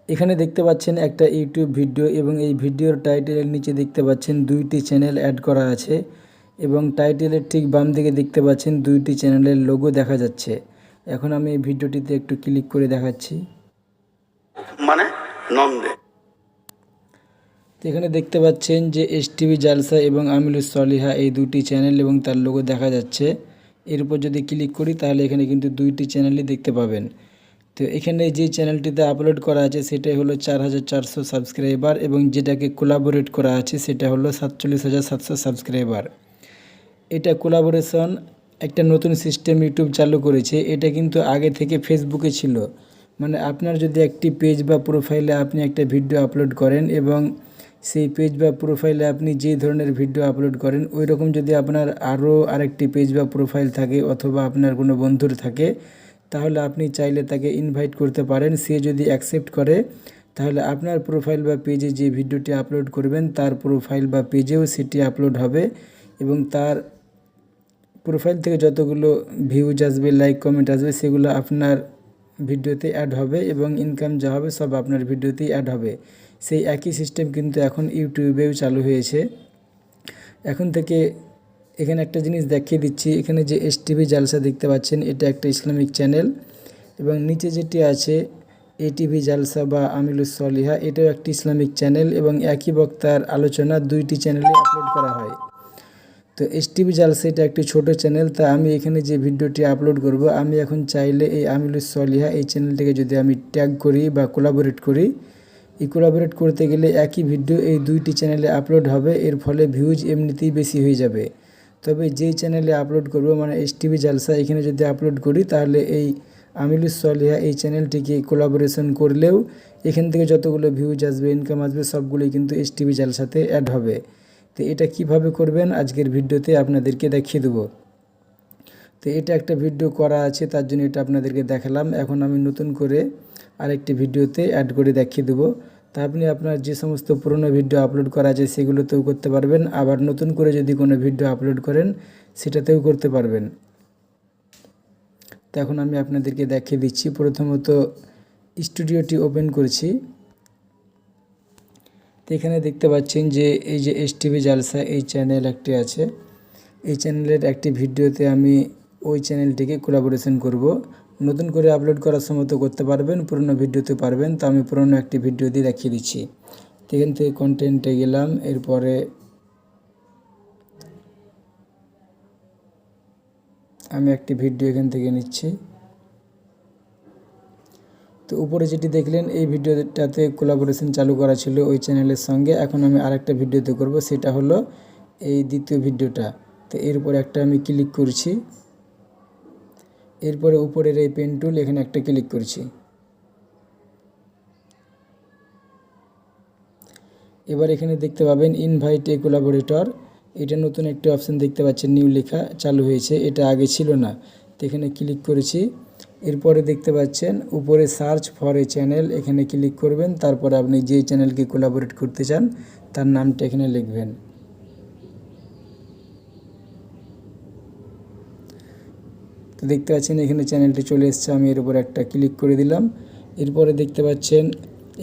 এখানে দেখতে পাচ্ছেন একটা ইউটিউব ভিডিও এবং এই ভিডিওর টাইটেলের নিচে দেখতে পাচ্ছেন 2টি চ্যানেল অ্যাড করা আছে এবং টাইটেলের ঠিক বাম দিকে দেখতে পাচ্ছেন 2টি চ্যানেলের লোগো দেখা যাচ্ছে। এখন আমি এই ভিডিওটিতে একটু ক্লিক করে দেখাচ্ছি। মানে নন্দে তো এখানে দেখতে পাচ্ছেন যে এসটিভি জালসা এবং আমিলুস সলিহা এই 2টি চ্যানেল এবং তার লোগো দেখা যাচ্ছে। এর উপর যদি ক্লিক করি তাহলে এখানে কিন্তু 2টি চ্যানেলই দেখতে পাবেন। তো এখানে যে চ্যানেলটিতে আপলোড করা আছে সেটাই হলো 4400 সাবস্ক্রাইবার এবং যেটাকে কোলাবোরেট করা আছে সেটা হলো 47,700 সাবস্ক্রাইবার। এটা কোলাবোরেশন একটা নতুন সিস্টেম ইউটিউব চালু করেছে। এটা কিন্তু আগে থেকে ফেসবুকে ছিল। মানে আপনার যদি একটি পেজ বা প্রোফাইলে আপনি একটা ভিডিও আপলোড করেন এবং সেই পেজ বা প্রোফাইলে আপনি যে ধরনের ভিডিও আপলোড করেন ওই রকম যদি আপনার আরও আরেকটি পেজ বা প্রোফাইল থাকে অথবা আপনার কোনো বন্ধুর থাকে, তাহলে আপনি চাইলে তাকে ইনভাইট করতে পারেন। সে যদি অ্যাকসেপ্ট করে তাহলে আপনার প্রোফাইল বা পেজে যে ভিডিওটি আপলোড করবেন তার প্রোফাইল বা পেজেও সেটি আপলোড হবে এবং তার প্রোফাইল থেকে যতগুলো ভিউজ আসবে, লাইক, কমেন্ট আসবে সেগুলো আপনার ভিডিওতে অ্যাড হবে এবং ইনকাম যা হবে সব আপনার ভিডিওতেই অ্যাড হবে। সেই একই সিস্টেম কিন্তু এখন ইউটিউবেও চালু হয়েছে। এখন থেকে এখানে একটা জিনিস দেখিয়ে দিচ্ছি। এখানে যে এসটিভি জালসা দেখতে পাচ্ছেন এটা একটা ইসলামিক চ্যানেল এবং নিচে যেটি আছে এটিভি জালসা বা আমিলুস সলিহা এটাও একটি ইসলামিক চ্যানেল এবং একই বক্তার আলোচনা 2টি চ্যানেলে আপলোড করা হয়। তো এসটিভি জালসা এটা একটি ছোটো চ্যানেল। তা আমি এখানে যে ভিডিওটি আপলোড করব আমি এখন চাইলে এই আমিলুস সলিহা এই চ্যানেলটিকে যদি আমি ট্যাগ করি বা কোলাবোরেট করি, এই কোলাবোরেট করতে গেলে একই ভিডিও এই 2টি চ্যানেলে আপলোড হবে। এর ফলে ভিউজ এমনিতেই বেশি হয়ে যাবে। তবে যেই চ্যানেলে আপলোড করব মানে এসটিভি জালসা এখানে যদি আপলোড করি তাহলে এই আমিলুস সলিহা এই চ্যানেলটিকে কোলাবোরেশন করলেও এখান থেকে যতগুলো ভিউজ আসবে, ইনকাম আসবে সবগুলোই কিন্তু এসটিভি জালসাতে অ্যাড হবে। তো এটা কিভাবে করবেন আজকের ভিডিওতে আপনাদেরকে দেখিয়ে দেবো। তো এটা একটা ভিডিও করা আছে তার জন্য এটা আপনাদেরকে দেখালাম। এখন আমি নতুন করে আরেকটি ভিডিওতে অ্যাড করে দেখিয়ে দেবো। তা আপনি আপনার যে সমস্ত পুরনো ভিডিও আপলোড করা আছে সেগুলোতেও করতে পারবেন, আবার নতুন করে যদি কোনো ভিডিও আপলোড করেন সেটাতেও করতে পারবেন। তো এখন আমি আপনাদেরকে দেখিয়ে দিচ্ছি। প্রথমত স্টুডিওটি ওপেন করছি। তো এখানে দেখতে পাচ্ছেন যে এই যে এসটিভি জালসা এই চ্যানেল একটি আছে। এই চ্যানেলের একটি ভিডিওতে আমি ওই চ্যানেলটিকে কোলাবোরেশন করব। নতুন করে আপলোড করার সময় তো করতে পারবেন, পুরনো ভিডিওতে পারবেন। তো আমি পুরনো একটি ভিডিও দিয়ে দেখিয়ে দিচ্ছি। তো এখান থেকে কন্টেন্টে গেলাম, এরপরে আমি একটি ভিডিও এখান থেকে নিচ্ছি। তো উপরে যেটি দেখলেন এই ভিডিওটাতে কোলাবোরেশন চালু করা ছিল ওই চ্যানেলের সঙ্গে। এখন আমি আরেকটা ভিডিওতে করব, সেটা হলো এই দ্বিতীয় ভিডিওটা। তো এর উপরে একটা আমি ক্লিক করছি, এরপরে উপরের এই পেন টুল এখানে একটা ক্লিক করছি। এবার এখানে দেখতে পাবেন ইনভাইট এ কোলাবোরেটর, এটা নতুন একটি অপশান দেখতে পাচ্ছেন, নিউ লেখা চালু হয়েছে, এটা আগে ছিল না। তো এখানে ক্লিক করেছি। এরপরে দেখতে পাচ্ছেন উপরে সার্চ ফর এ চ্যানেল, এখানে ক্লিক করবেন। তারপরে আপনি যে চ্যানেলকে কোলাবোরেট করতে চান তার নামটা এখানে লিখবেন। তো দেখতে পাচ্ছেন এখানে চ্যানেলটি চলে এসছে, আমি এর উপর একটা ক্লিক করে দিলাম। এরপরে দেখতে পাচ্ছেন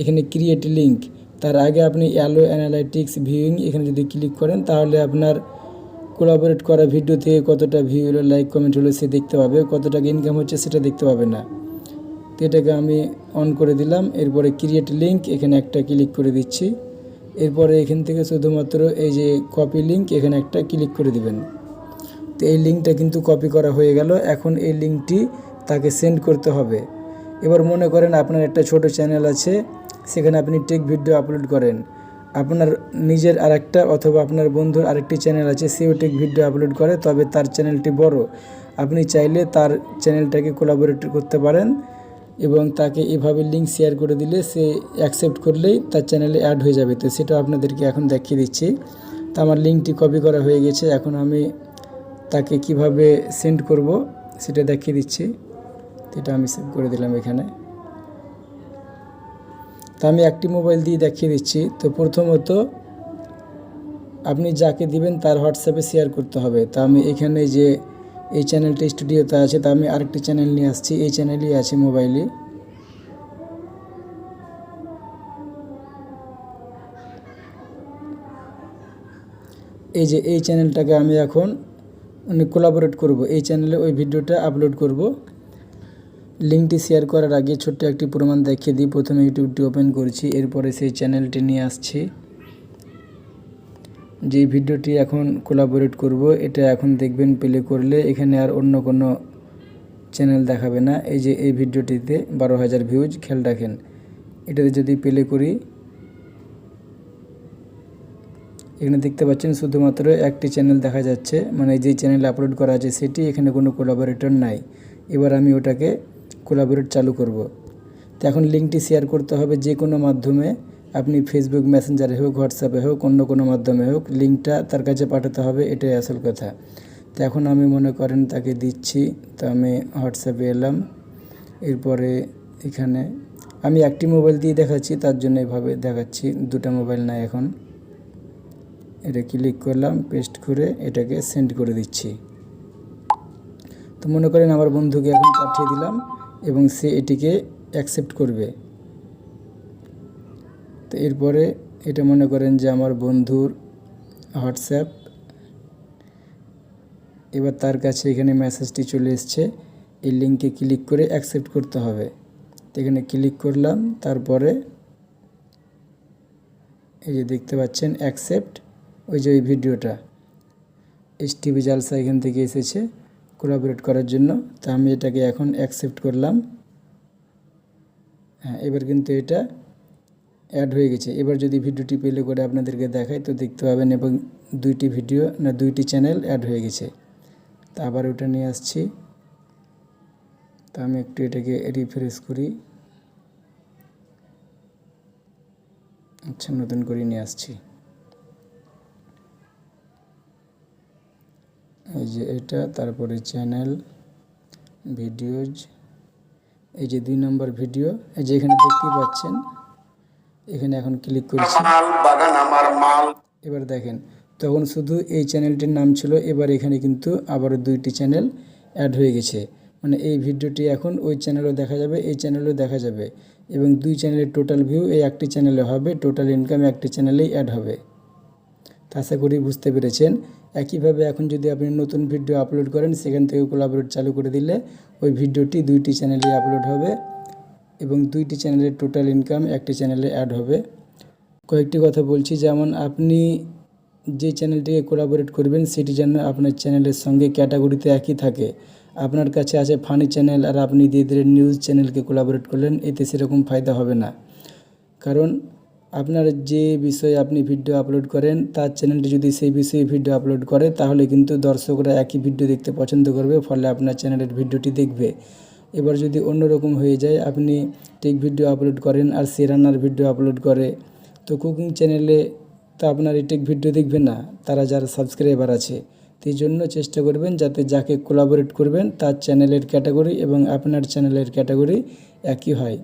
এখানে ক্রিয়েট লিঙ্ক, তার আগে আপনি অ্যালো অ্যানালাইটিক্স ভিউইং এখানে যদি ক্লিক করেন তাহলে আপনার কোলাবোরেট করা ভিডিও থেকে কতটা ভিউ হলো, লাইক, কমেন্ট হলো সে দেখতে পাবে, কত টাকা ইনকাম হচ্ছে সেটা দেখতে পাবে না। তো এটাকে আমি অন করে দিলাম। এরপরে ক্রিয়েট লিঙ্ক এখানে একটা ক্লিক করে দিচ্ছি। এরপরে এখান থেকে শুধুমাত্র এই যে কপি লিঙ্ক এখানে একটা ক্লিক করে দিবেন। তো এই লিঙ্কটা কিন্তু কপি করা হয়ে গেল। এখন এই লিঙ্কটি তাকে সেন্ড করতে হবে। এবার মনে করেন আপনার একটা ছোট চ্যানেল আছে, সেখানে আপনি টেক ভিডিও আপলোড করেন। আপনার নিজের আরেকটা অথবা আপনার বন্ধুর আরেকটি চ্যানেল আছে, সেও টেক ভিডিও আপলোড করে, তবে তার চ্যানেলটি বড়। আপনি চাইলে তার চ্যানেলটাকে কোলাবোরেট করতে পারেন এবং তাকে এভাবে লিঙ্ক শেয়ার করে দিলে সে অ্যাকসেপ্ট করলেই তার চ্যানেলে অ্যাড হয়ে যাবে। তো সেটা আপনাদেরকে এখন দেখিয়ে দিচ্ছি। তো আমার লিঙ্কটি কপি করা হয়ে গেছে। এখন আমি তাকে কিভাবে সেন্ড করব সেটা দেখিয়ে দিচ্ছি। এটা আমি সেভ করে দিলাম এখানে। তো আমি একটি মোবাইল দিয়ে দেখিয়ে দিচ্ছি। তো প্রথমত আপনি যাকে দিবেন তার হোয়াটসঅ্যাপে শেয়ার করতে হবে। তা আমি এখানে যে এই চ্যানেলটা স্টুডিওতে আছে, তা আমি আরেকটি চ্যানেল নিয়ে আসছি, এই চ্যানেলই আছে মোবাইলে। এই যে এই চ্যানেলটাকে আমি এখন কোলাবোরেট করব, এই চ্যানেলে ওই ভিডিওটা আপলোড করব। লিঙ্কটি শেয়ার করার আগে ছোট্ট একটি প্রমাণ দেখিয়ে দিই। প্রথমে ইউটিউবটি ওপেন করছি, এরপরে সেই চ্যানেলটি নিয়ে আসছি। যে ভিডিওটি এখন কোলাবোরেট করব, এটা এখন দেখবেন প্লে করলে এখানে আর অন্য কোনো চ্যানেল দেখাবে না। এই যে এই ভিডিওটিতে 12,000 ভিউজ, খেয়াল রাখেন। এটাতে যদি প্লে করি, এখানে দেখতে পাচ্ছেন শুধুমাত্র একটি চ্যানেল দেখা যাচ্ছে, মানে যেই চ্যানেলে আপলোড করা আছে সেটি, এখানে কোনো কোলাবোরেটর নাই। এবার আমি ওটাকে কোলাবোরেট চালু করব। তো এখন লিঙ্কটি শেয়ার করতে হবে যে কোনো মাধ্যমে, আপনি ফেসবুক মেসেঞ্জারে হোক, হোয়াটসঅ্যাপে হোক, অন্য কোনো মাধ্যমে হোক, লিঙ্কটা তার কাছে পাঠাতে হবে, এটাই আসল কথা। তো এখন আমি মনে করেন তাকে দিচ্ছি। তো আমি হোয়াটসঅ্যাপে এলাম, এরপরে এখানে আমি একটি মোবাইল দিয়ে দেখাচ্ছি, তার জন্য এভাবে দেখাচ্ছি, দুটো মোবাইল নাই এখন। এটা ক্লিক করলাম, পেস্ট করে এটাকে সেন্ড করে দিচ্ছি। তো মনে করেন আমার বন্ধুকে এখন পাঠিয়ে দিলাম এবং সে এটিকে অ্যাকসেপ্ট করবে। তো এরপরে এটা মনে করেন যে আমার বন্ধুর হোয়াটসঅ্যাপ, এবার তার কাছে এখানে মেসেজটি চলে এসছে। এই লিঙ্কে ক্লিক করে অ্যাকসেপ্ট করতে হবে। তো এখানে ক্লিক করলাম, তারপরে এই যে দেখতে পাচ্ছেন অ্যাকসেপ্ট, ওই যে ওই ভিডিওটা এসটিভি জালসা এখান থেকে এসেছে কোলাবোরেট করার জন্য। তো আমি এটাকে এখন অ্যাকসেপ্ট করলাম। হ্যাঁ, এবার কিন্তু এটা অ্যাড হয়ে গেছে। এবার যদি ভিডিওটি প্লে করে আপনাদেরকে দেখাই তো দেখতে পাবেন এবং দুইটি চ্যানেল অ্যাড হয়ে গেছে। তো আবার ওটা নিয়ে আসছি। তো আমি একটু এটাকে রিফ্রেশ করি। আচ্ছা, নতুন করে নিয়ে আসছি। এই যে এটা, তারপরে চ্যানেল, ভিডিওজ, এই যে 2 নম্বর ভিডিও, এই যে এখানে দেখতেই পাচ্ছেন। এখানে এখন ক্লিক করছি। এবার দেখেন, তখন শুধু এই চ্যানেলটির নাম ছিল, এবার এখানে কিন্তু আবারও 2টি চ্যানেল অ্যাড হয়ে গেছে। মানে এই ভিডিওটি এখন ওই চ্যানেলও দেখা যাবে, এই চ্যানেলও দেখা যাবে এবং 2 চ্যানেলের টোটাল ভিউ এই একটি চ্যানেলে হবে, টোটাল ইনকাম একটি চ্যানেলেই অ্যাড হবে। তা আশা করি বুঝতে পেরেছেন। একইভাবে এখন যদি আপনি নতুন ভিডিও আপলোড করেন, সেখান থেকে কোলাবোরেট চালু করে দিলে ওই ভিডিওটি 2টি চ্যানেলে আপলোড হবে এবং 2টি চ্যানেলের টোটাল ইনকাম একটি চ্যানেলে অ্যাড হবে। কয়েকটি কথা বলছি, যেমন আপনি যে চ্যানেলটিকে কোলাবোরেট করবেন সেটি যেন আপনার চ্যানেলের সঙ্গে ক্যাটাগরিতে একই থাকে। আপনার কাছে আছে ফানি চ্যানেল আর আপনি দিয়ে দিলেন নিউজ চ্যানেলকে কোলাবোরেট করলেন, এতে সেরকম ফায়দা হবে না। কারণ আপনার যে বিষয়ে আপনি ভিডিও আপলোড করেন তার চ্যানেলটি যদি সেই বিষয়ে ভিডিও আপলোড করে, তাহলে কিন্তু দর্শকরা একই ভিডিও দেখতে পছন্দ করবে, ফলে আপনার চ্যানেলের ভিডিওটি দেখবে। এবার যদি অন্যরকম হয়ে যায়, আপনি টেক ভিডিও আপলোড করেন আর সে রান্নার ভিডিও আপলোড করে, তো কুকিং চ্যানেলে তো আপনার এই টেক ভিডিও দেখবে না, তারা যারা সাবস্ক্রাইবার আছে। তো এই জন্য চেষ্টা করবেন যাতে যাকে কোলাবোরেট করবেন তার চ্যানেলের ক্যাটাগরি এবং আপনার চ্যানেলের ক্যাটাগরি একই হয়।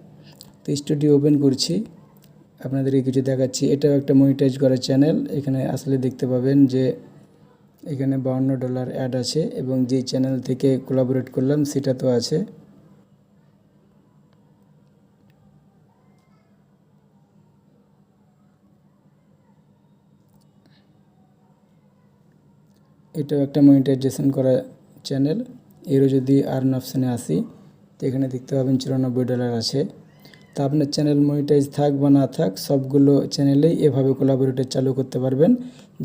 তো স্টুডিও ওপেন করছি, আপনাদেরকে কিছু দেখাচ্ছি। এটাও একটা মনিটাইজ করা চ্যানেল। এখানে আসলে দেখতে পাবেন যে এখানে $52 অ্যাড আছে এবং যেই চ্যানেল থেকে কোলাবোরেট করলাম সেটা তো আছে। এটাও একটা মনিটাইজেশন করা চ্যানেল। এরও যদি আর্ন অপশানে আসি, তো এখানে দেখতে পাবেন $94 আছে। তা আপনার চ্যানেল মনিটাইজ থাক বা না থাক, সবগুলো চ্যানেলেই এভাবে কোলাবোরেটর চালু করতে পারবেন।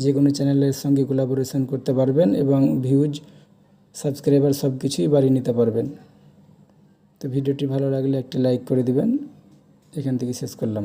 যে কোনো চ্যানেলের সঙ্গে কোলাবোরেশন করতে পারবেন এবং ভিউজ, সাবস্ক্রাইবার সব কিছুই বাড়িয়ে নিতে পারবেন। তো ভিডিওটি ভালো লাগলে একটি লাইক করে দিবেন। এখান থেকে শেষ করলাম।